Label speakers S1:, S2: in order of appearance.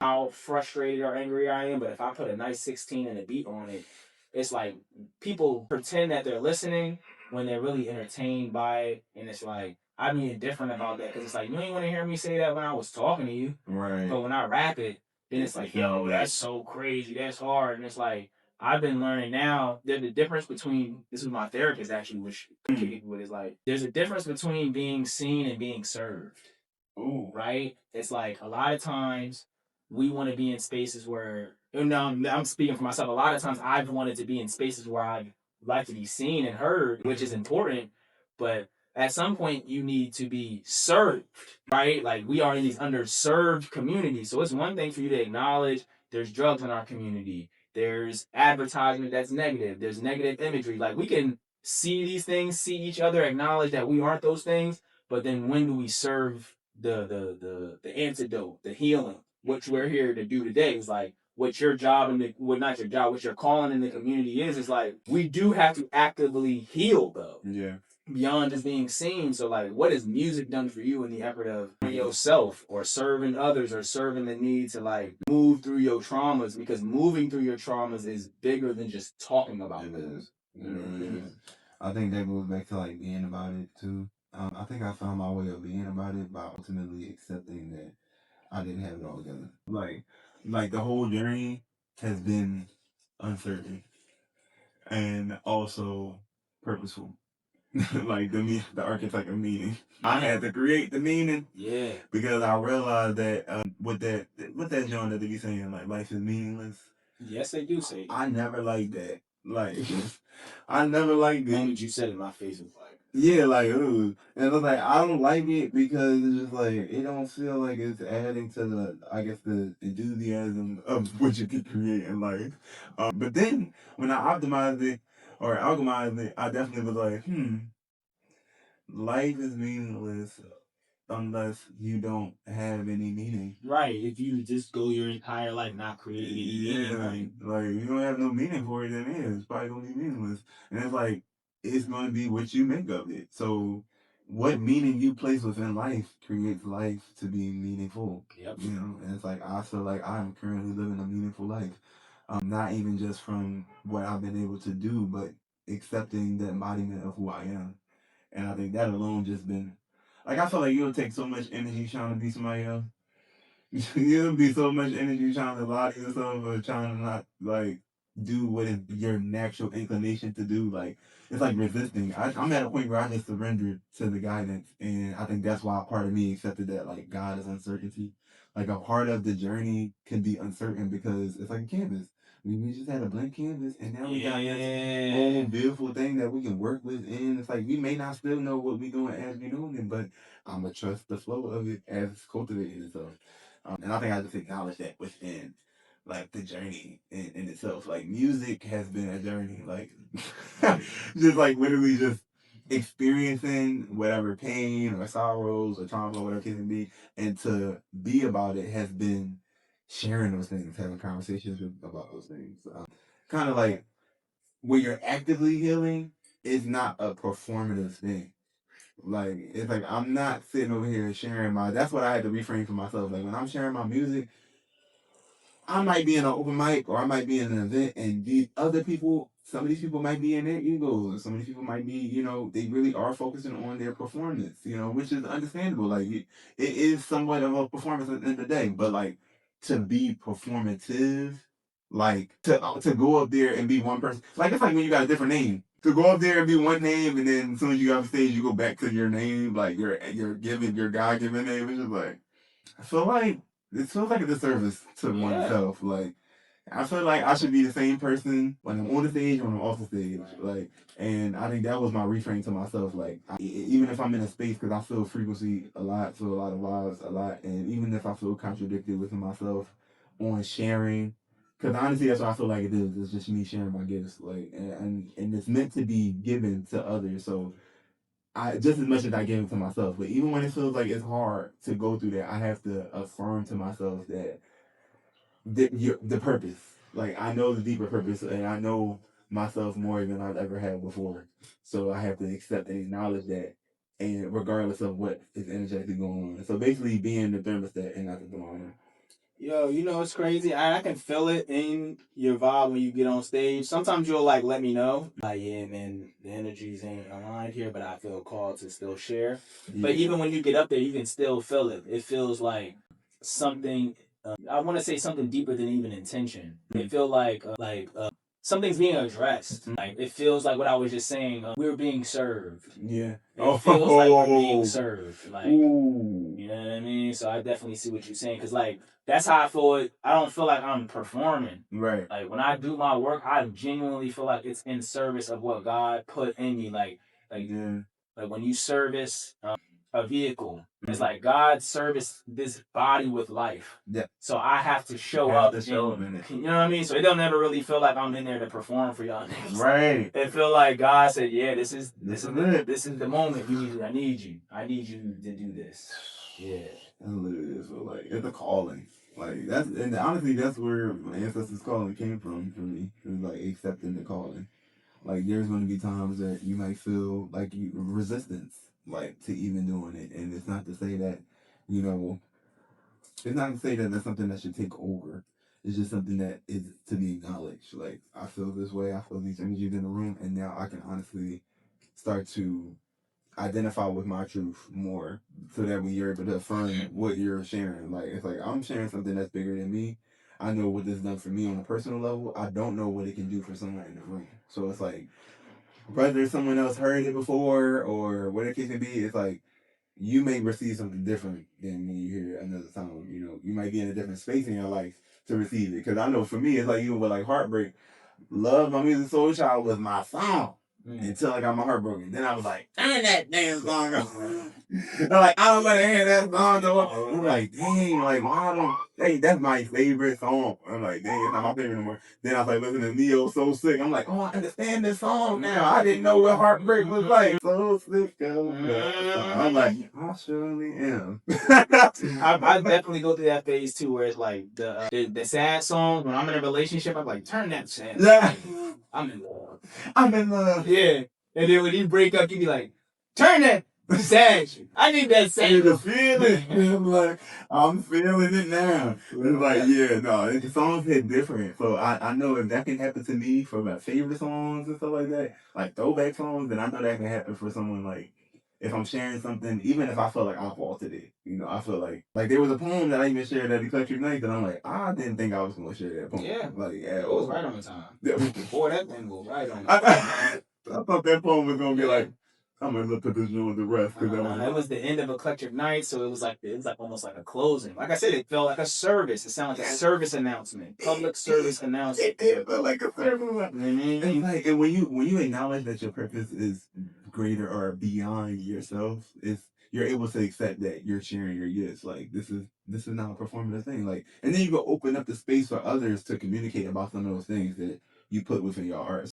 S1: how frustrated or angry I am, but if I put a nice 16 and a beat on it, it's like people pretend that they're listening when they're really entertained by it, and it's like I'm indifferent about that because it's like you ain't want to hear me say that when I was talking to you,
S2: Right.
S1: but when I rap it, then it's like, yo, that's so crazy, that's hard, and it's like I've been learning now. There's a difference between this is my therapist actually, which communicated with is like there's a difference between being seen and being served.
S2: Ooh.
S1: Right? It's like a lot of times we want to be in spaces where, you know, I'm speaking for myself. A lot of times I've wanted to be in spaces where I'd like to be seen and heard, which is important. But at some point, you need to be served, right? Like we are in these underserved communities. So it's one thing for you to acknowledge there's drugs in our community, there's advertisement that's negative, there's negative imagery. Like we can see these things, see each other, acknowledge that we aren't those things. But then when do we serve the antidote, the healing, which we're here to do today? Is like what your job and well, not your job, what your calling in the community is like we do have to actively heal though.
S2: Yeah.
S1: Beyond just being seen. So like what has music done for you in the effort of yourself or serving others or serving the need to like move through your traumas? Because moving through your traumas is bigger than just talking about them.
S2: I think that goes back to like being about it too. I think I found my way of being about it by ultimately accepting that I didn't have it all together. Like the whole journey has been uncertain and also purposeful. Like the archetype of meaning. I had to create the meaning.
S1: Yeah.
S2: Because I realized that with that genre that they be saying like life is meaningless.
S1: Yes, they do say.
S2: I never liked that. Like I never liked it.
S1: And you said in my face was like,
S2: yeah, like ooh. And it's like I don't like it because it's just like it don't feel like it's adding to the I guess the enthusiasm of what you can create in life. But then when I optimized it or alchemized it, I definitely was like, life is meaningless unless you don't have any meaning.
S1: right. If you just go your entire life not creating any meaning,
S2: Like if you don't have no meaning for it, then it's probably gonna be meaningless. And it's like it's gonna be what you make of it. So what meaning you place within life creates life to be meaningful.
S1: Yep.
S2: You know, and it's like I feel like I'm currently living a meaningful life. Not even just from what I've been able to do, but accepting the embodiment of who I am. And I think that alone just been like I feel like you'll take so much energy trying to be somebody else. You'll be so much energy trying to lie to yourself or trying to not like do what is your natural inclination to do. Like it's like resisting. I'm at a point where I just surrendered to the guidance, and I think that's why a part of me accepted that like God is uncertainty. Like a part of the journey can be uncertain because it's like a canvas. We just had a blank canvas, and now we got this whole beautiful thing that we can work with. And it's like we may not still know what we're doing as we doing it, but I'm gonna trust the flow of it as it's cultivating itself. And I think I just acknowledge that within like the journey in itself. Like music has been a journey. Like just like literally just experiencing whatever pain or sorrows or trauma or whatever it can be, and to be about it has been sharing those things, having conversations about those things. Kind of like when you're actively healing, it's not a performative thing. Like it's like I'm not sitting over here sharing my. That's what I had to reframe for myself. Like when I'm sharing my music, I might be in an open mic or I might be in an event, and these other people, some of these people might be in their egos. Some of these people might be, they really are focusing on their performance, which is understandable. Like it is somewhat of a performance at the end of the day, but like to be performative, like to go up there and be one person, like it's like when you got a different name. To go up there and be one name, and then as soon as you get off stage, you go back to your name, like your God given name. It's just like I feel like it feels like a disservice to oneself. Like I feel like I should be the same person when I'm on the stage or when I'm off the stage. Like, and I think that was my reframe to myself. Like, even if I'm in a space, because I feel frequency a lot, feel a lot of vibes a lot, and even if I feel contradicted within myself on sharing, because honestly, that's what I feel like it is. It's just me sharing my gifts, like, and it's meant to be given to others. So I just as much as I give it to myself, but even when it feels like it's hard to go through that, I have to affirm to myself that the purpose. Like I know the deeper purpose, and I know myself more than I've ever had before. So I have to accept and acknowledge that, and regardless of what is energetically going on. So basically, being the thermostat and not the thermometer.
S1: Yo, you know it's crazy. I can feel it in your vibe when you get on stage. Sometimes you'll like let me know, like, yeah, man, the energies ain't aligned here, but I feel called to still share. But even when you get up there, you can still feel it. It feels like something. I want to say something deeper than even intention. It feels something's being addressed. Like it feels like what I was just saying. We're being served.
S2: Yeah.
S1: It feels like we're being served. Like, you know what I mean? So I definitely see what you're saying. Cause like that's how I feel it. I don't feel like I'm performing.
S2: Right.
S1: Like when I do my work, I genuinely feel like it's in service of what God put in me.
S2: Yeah.
S1: Like when you service a vehicle, it's like God serviced this body with life.
S2: Yeah.
S1: So I have to show
S2: have
S1: up.
S2: to show up in it.
S1: You know what I mean? So it don't never really feel like I'm in there to perform for y'all niggas.
S2: Right.
S1: It feel like God said, "Yeah, this is
S2: it.
S1: this is the moment. I need you. I need you to do this." Yeah.
S2: That's literally it. So like it's a calling. Like that's, and honestly that's where my ancestors' calling came from for me. It was like accepting the calling. Like there's going to be times that you might feel like you resistance, like to even doing it, and it's not to say that, you know, it's not to say that that's something that should take over. It's just something that is to be acknowledged. Like I feel this way, I feel these energies in the room, and now I can honestly start to identify with my truth more, so that when you're able to affirm what you're sharing, like it's like I'm sharing something that's bigger than me. I know what this done for me on a personal level. I don't know what it can do for someone in the room. So it's like whether someone else heard it before or whatever the case may be, it's like you may receive something different than when you hear it another time. You know, you might be in a different space in your life to receive it. Because I know for me, it's like even with like heartbreak, Love My Music Soul Child was my song. Until I got my heart broken. Then I was like, turn that damn song off. I'm like, I don't want to hear that song no more. I'm like, dang, like, why don't, hey, that's my favorite song. I'm like, dang, it's not my favorite anymore. Then I was like, listening to Neo So Sick. I'm like, oh, I understand this song now. I didn't know what heartbreak was like. So sick of love. I'm like, I surely am.
S1: I definitely go through that phase too, where it's like the sad songs. When I'm in a relationship, I'm like, turn that sad.
S2: Yeah.
S1: I'm in love.
S2: I'm in love.
S1: Yeah. And then when you break up, you be like, turn that sad shit. I need that sad.
S2: You can feel it. I'm like, I'm feeling it now. It's like, yeah, no, the songs hit different. So I know if that can happen to me for my favorite songs and stuff like that, like throwback songs, then I know that can happen for someone like if I'm sharing something, even if I feel like I faulted it. You know, I feel like there was a poem that I even shared at Eclectic Night that I'm like, I didn't think I was gonna share that poem.
S1: Yeah.
S2: Like
S1: It was right on time.
S2: Yeah.
S1: Boy, that thing was right on time.
S2: I thought that poem was gonna be like, I'm gonna look at this with the rest because
S1: it was the end of Eclectic Night, so it was like almost like a closing. Like I said, it felt like a service. It sounded like a service announcement, public service announcement.
S2: It felt like a service. And like, and when you acknowledge that your purpose is greater or beyond yourself, it's you're able to accept that you're sharing your gifts. Like this is not a performative thing. Like, and then you go open up the space for others to communicate about some of those things that you put within your heart.